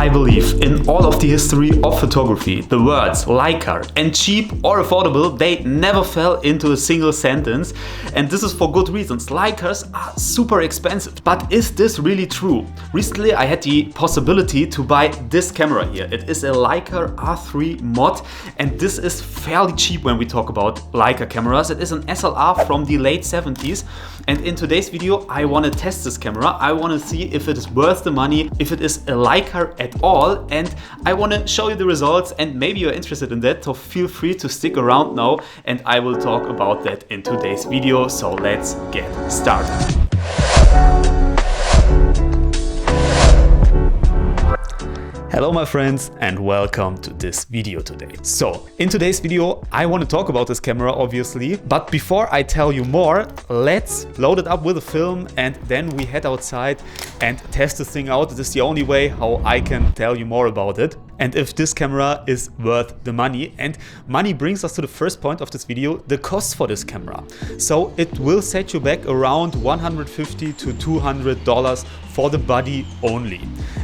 I believe in all of the history of photography, the words Leica and cheap or affordable, they never fell into a single sentence. And this is for good reasons. Leicas are super expensive. But is this really true? Recently I had the possibility to buy this camera here. It is a Leica R3 mod, and this is fairly cheap when we talk about Leica cameras. It is an SLR from the late 70s. And in today's video I want to test this camera. I want to see if it is worth the money, if it is a Leica at all, and I want to show you the results, and maybe you're interested in that, so feel free to stick around now and I will talk about that in today's video. So let's get started. Hello my friends and welcome to this video today. So in today's video I want to talk about this camera obviously, but before I tell you more, let's load it up with a film and then we head outside and test this thing out. This is the only way how I can tell you more about it and if this camera is worth the money. And money brings us to the first point of this video, the cost for this camera. So it will set you back around $150 to $200 for the body only.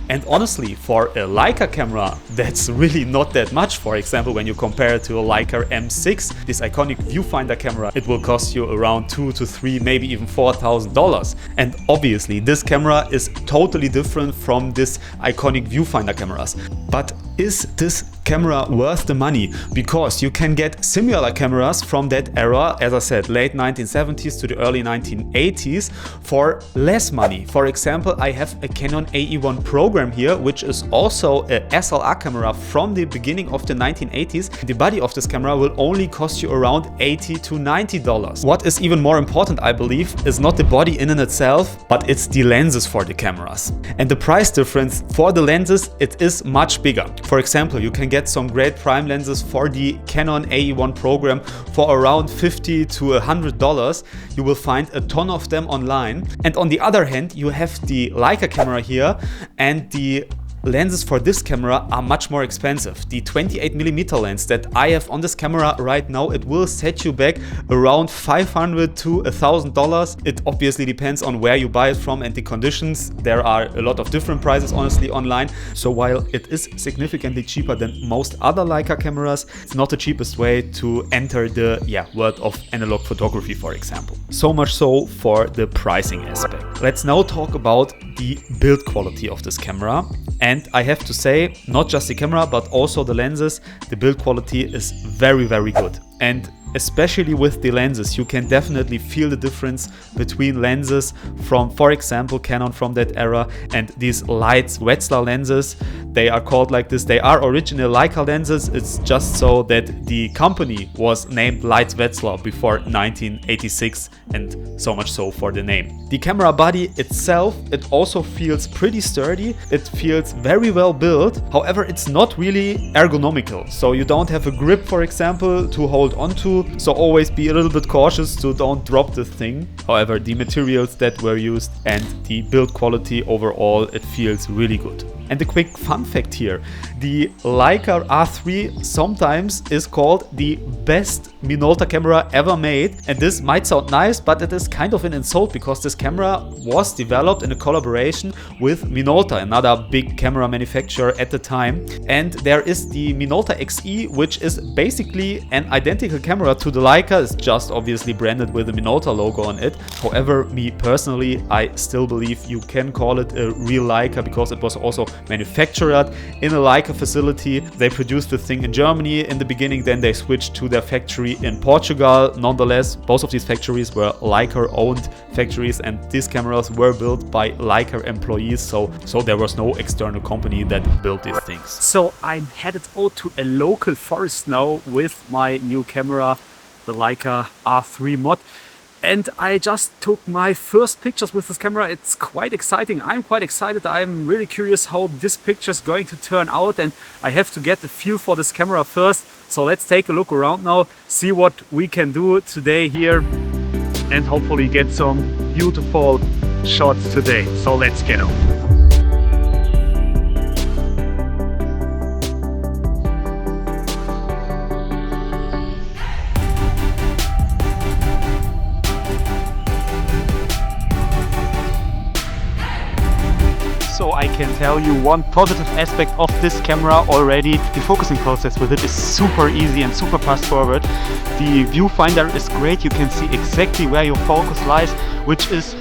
And honestly, for a Leica camera, that's really not that much. For example, when you compare it to a Leica M6, this iconic viewfinder camera, it will cost you around $2,000 to $3,000, maybe even $4,000. And obviously, this camera is totally different from this iconic viewfinder cameras. But is this camera worth the money? Because you can get similar cameras from that era, as I said, late 1970s to the early 1980s, for less money. For example, I have a Canon AE-1 Program here, which is also a SLR camera from the beginning of the 1980s. The body of this camera will only cost you around $80 to $90. What is even more important, I believe, is not the body in and itself, but it's the lenses for the cameras. And the price difference for the lenses, it is much bigger. For example, you can get some great prime lenses for the Canon AE-1 Program for around $50 to $100. You will find a ton of them online. And on the other hand, you have the Leica camera here, and the lenses for this camera are much more expensive. The 28mm lens that I have on this camera right now, it will set you back around $500 to $1,000. It obviously depends on where you buy it from and the conditions. There are a lot of different prices honestly online. So while it is significantly cheaper than most other Leica cameras, it's not the cheapest way to enter the world of analog photography, for example. So much so for the pricing aspect. Let's now talk about the build quality of this camera. And I have to say, not just the camera, but also the lenses, the build quality is very, very good. And especially with the lenses, you can definitely feel the difference between lenses from, for example, Canon from that era and these Leitz Wetzlar lenses. They are called like this. They are original Leica lenses. It's just so that the company was named Leitz Wetzlar before 1986, and so much so for the name. The camera body itself, it also feels pretty sturdy. It feels very well built. However, it's not really ergonomical. So you don't have a grip, for example, to hold onto. So always be a little bit cautious to don't drop this thing. However, the materials that were used and the build quality overall, it feels really good. And a quick fun fact here, the Leica R3 sometimes is called the best Minolta camera ever made. And this might sound nice, but it is kind of an insult because this camera was developed in a collaboration with Minolta, another big camera manufacturer at the time. And there is the Minolta XE, which is basically an identical camera to the Leica. It's just obviously branded with the Minolta logo on it. However, me personally, I still believe you can call it a real Leica because it was also manufactured in a Leica facility. They produced the thing in Germany in the beginning, then they switched to their factory in Portugal. Nonetheless, both of these factories were Leica owned factories, and these cameras were built by Leica employees, so there was no external company that built these things. So I'm headed out to a local forest now with my new camera, the Leica R3 mod. And I just took my first pictures with this camera. It's quite exciting. I'm quite excited. I'm really curious how this picture is going to turn out, and I have to get the feel for this camera first. So let's take a look around now, see what we can do today here, and hopefully get some beautiful shots today. So let's get on. So I can tell you one positive aspect of this camera already. The focusing process with it is super easy and super fast forward. The viewfinder is great, you can see exactly where your focus lies, which is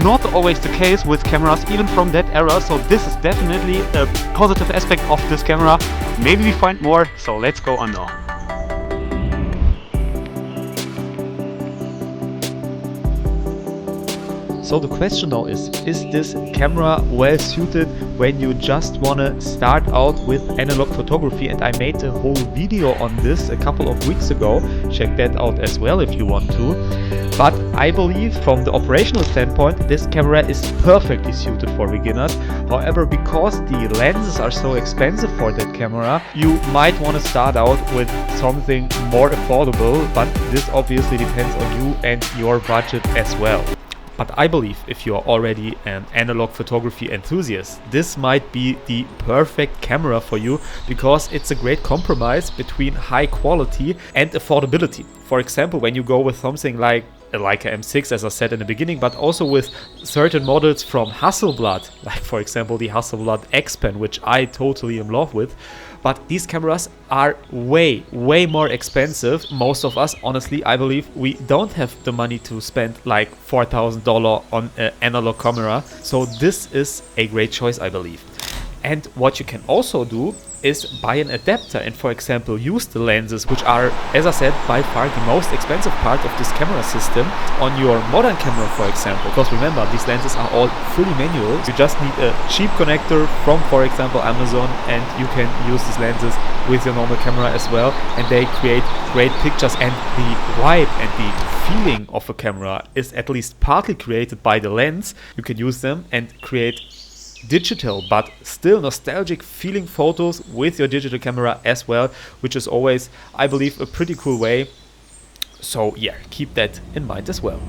not always the case with cameras even from that era, so this is definitely a positive aspect of this camera. Maybe we find more, so let's go on now. So the question now is this camera well suited when you just want to start out with analog photography? And I made a whole video on this a couple of weeks ago. Check that out as well if you want to. But I believe from the operational standpoint, this camera is perfectly suited for beginners. However, because the lenses are so expensive for that camera, you might want to start out with something more affordable, but this obviously depends on you and your budget as well. But I believe if you are already an analog photography enthusiast, this might be the perfect camera for you, because it's a great compromise between high quality and affordability. For example, when you go with something like a Leica M6, as I said in the beginning, but also with certain models from Hasselblad, like for example the Hasselblad X-Pen, which I totally am in love with. But these cameras are way more expensive. Most of us, honestly, I believe we don't have the money to spend like $4,000 on an analog camera. So this is a great choice, I believe. And what you can also do is buy an adapter and, for example, use the lenses, which are, as I said, by far the most expensive part of this camera system, on your modern camera, for example. Because remember, these lenses are all fully manual. You just need a cheap connector from, for example, Amazon, and you can use these lenses with your normal camera as well, and they create great pictures. And the vibe and the feeling of a camera is at least partly created by the lens. You can use them and create digital but still nostalgic feeling photos with your digital camera as well, which is always, I believe, a pretty cool way. So yeah, keep that in mind as well.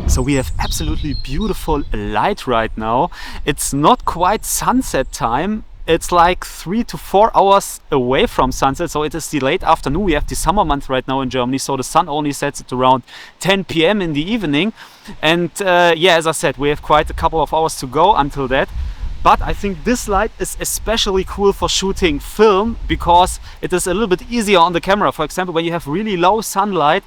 So we have absolutely beautiful light right now. It's not quite sunset time. It's like 3 to 4 hours away from sunset, so it is the late afternoon. We have the summer month right now in Germany, so the sun only sets at around 10 p.m. in the evening. And yeah, as I said, we have quite a couple of hours to go until that. But I think this light is especially cool for shooting film, because it is a little bit easier on the camera. For example, when you have really low sunlight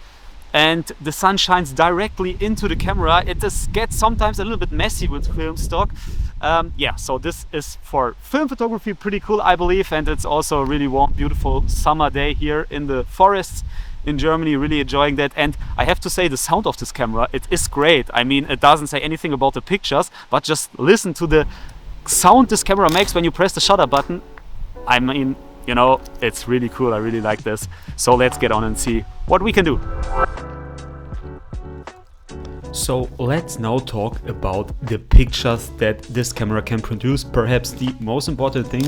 and the sun shines directly into the camera, it gets sometimes a little bit messy with film stock. Yeah, so this is for film photography pretty cool, I believe. And it's also a really warm, beautiful summer day here in the forests in Germany, really enjoying that. And I have to say, the sound of this camera, it is great. I mean, it doesn't say anything about the pictures, but just listen to the sound this camera makes when you press the shutter button. I mean, you know, it's really cool. I really like this. So let's get on and see what we can do. So let's now talk about the pictures that this camera can produce. Perhaps the most important thing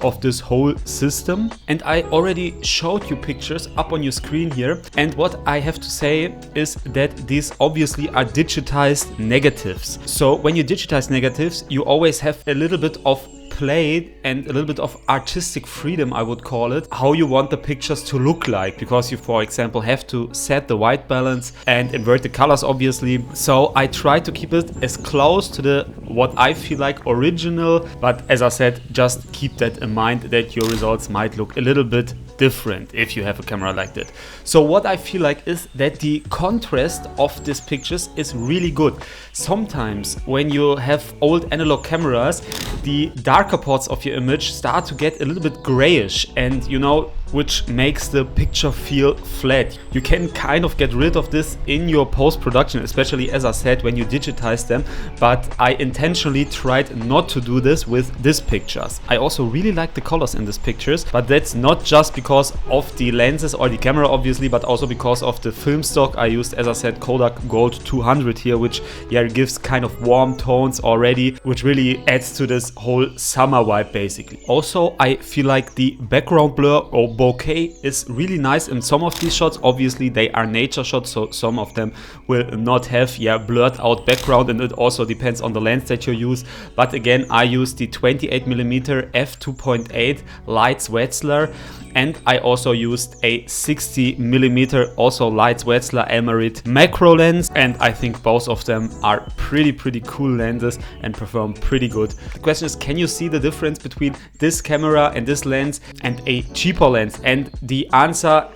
of this whole system. And I already showed you pictures up on your screen here. And what I have to say is that these obviously are digitized negatives. So when you digitize negatives, you always have a little bit of play and a little bit of artistic freedom, I would call it, how you want the pictures to look like, because you, for example, have to set the white balance and invert the colors, obviously. So I try to keep it as close to the what I feel like original, but as I said, just keep that in mind that your results might look a little bit different if you have a camera like that. So what I feel like is that the contrast of these pictures is really good. Sometimes when you have old analog cameras, the darker parts of your image start to get a little bit grayish, and you know, which makes the picture feel flat. You can kind of get rid of this in your post-production, especially, as I said, when you digitize them, but I intentionally tried not to do this with these pictures. I also really like the colors in these pictures, but that's not just because of the lenses or the camera, obviously, but also because of the film stock I used. As I said, Kodak Gold 200 here, which gives kind of warm tones already, which really adds to this whole summer vibe, basically. Also, I feel like the background blur or bokeh is really nice in some of these shots. Obviously, they are nature shots, so some of them will not have blurred out background, and it also depends on the lens that you use. But again, I use the 28mm f2.8 Lights Wetzlar, and I also used a 60mm also Leica R3 Elmarit macro lens, and I think both of them are pretty cool lenses and perform pretty good. The question is, can you see the difference between this camera and this lens and a cheaper lens? And the answer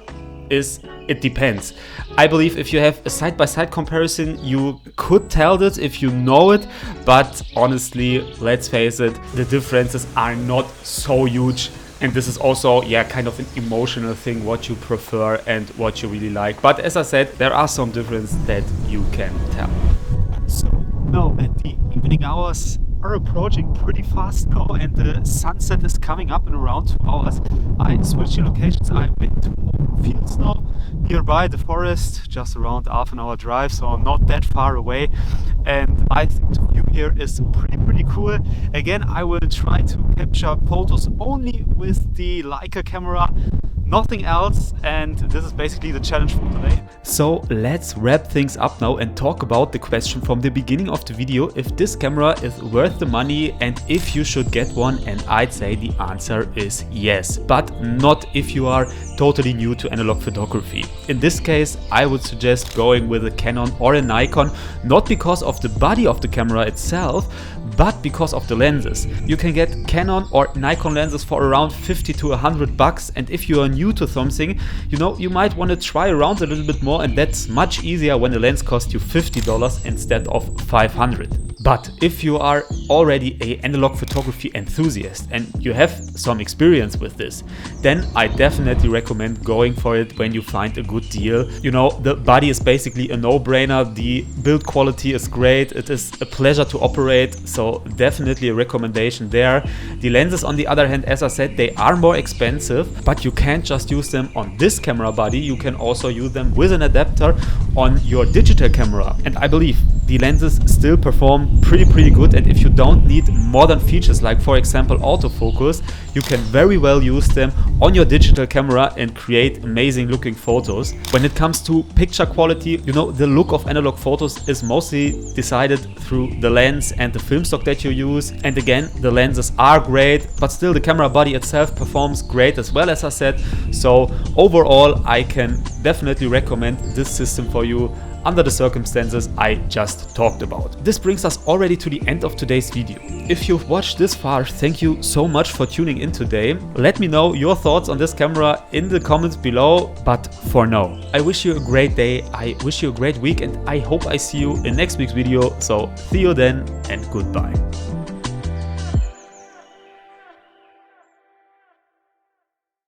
is, it depends. I believe if you have a side-by-side comparison, you could tell this if you know it, but honestly, let's face it, the differences are not so huge. And this is also, yeah, kind of an emotional thing, what you prefer and what you really like. But as I said, there are some differences that you can tell. So now at the evening hours are approaching pretty fast now, and the sunset is coming up in around 2 hours. I switched the locations. I went to open fields now, nearby the forest, just around half an hour drive, so not that far away. And I think the view here is pretty cool. Again, I will try to capture photos only with the Leica camera, nothing else, and this is basically the challenge for today. So let's wrap things up now and talk about the question from the beginning of the video, if this camera is worth the money and if you should get one, and I'd say the answer is yes, but not if you are totally new to analog photography. In this case, I would suggest going with a Canon or a Nikon, not because of the body of the camera itself, but because of the lenses. You can get Canon or Nikon lenses for around 50 to 100 bucks, and if you are new to something, you know, you might want to try around a little bit more, and that's much easier when the lens costs you $50 instead of $500. But if you are already an analog photography enthusiast and you have some experience with this, then I definitely recommend going for it when you find a good deal. You know, the body is basically a no-brainer, the build quality is great, it is a pleasure to operate, so definitely a recommendation there. The lenses, on the other hand, as I said, they are more expensive, but you can't just use them on this camera body, you can also use them with an adapter on your digital camera. And I believe the lenses still perform pretty good, and if you don't need modern features like, for example, autofocus, you can very well use them on your digital camera and create amazing looking photos. When it comes to picture quality, you know, the look of analog photos is mostly decided through the lens and the film stock that you use. And again, the lenses are great, but still the camera body itself performs great as well, as I said. So overall, I can definitely recommend this system for you under the circumstances I just talked about. This brings us already to the end of today's video. If you've watched this far, thank you so much for tuning in today. Let me know your thoughts on this camera in the comments below. But for now, I wish you a great day, I wish you a great week, and I hope I see you in next week's video. So see you then, and goodbye.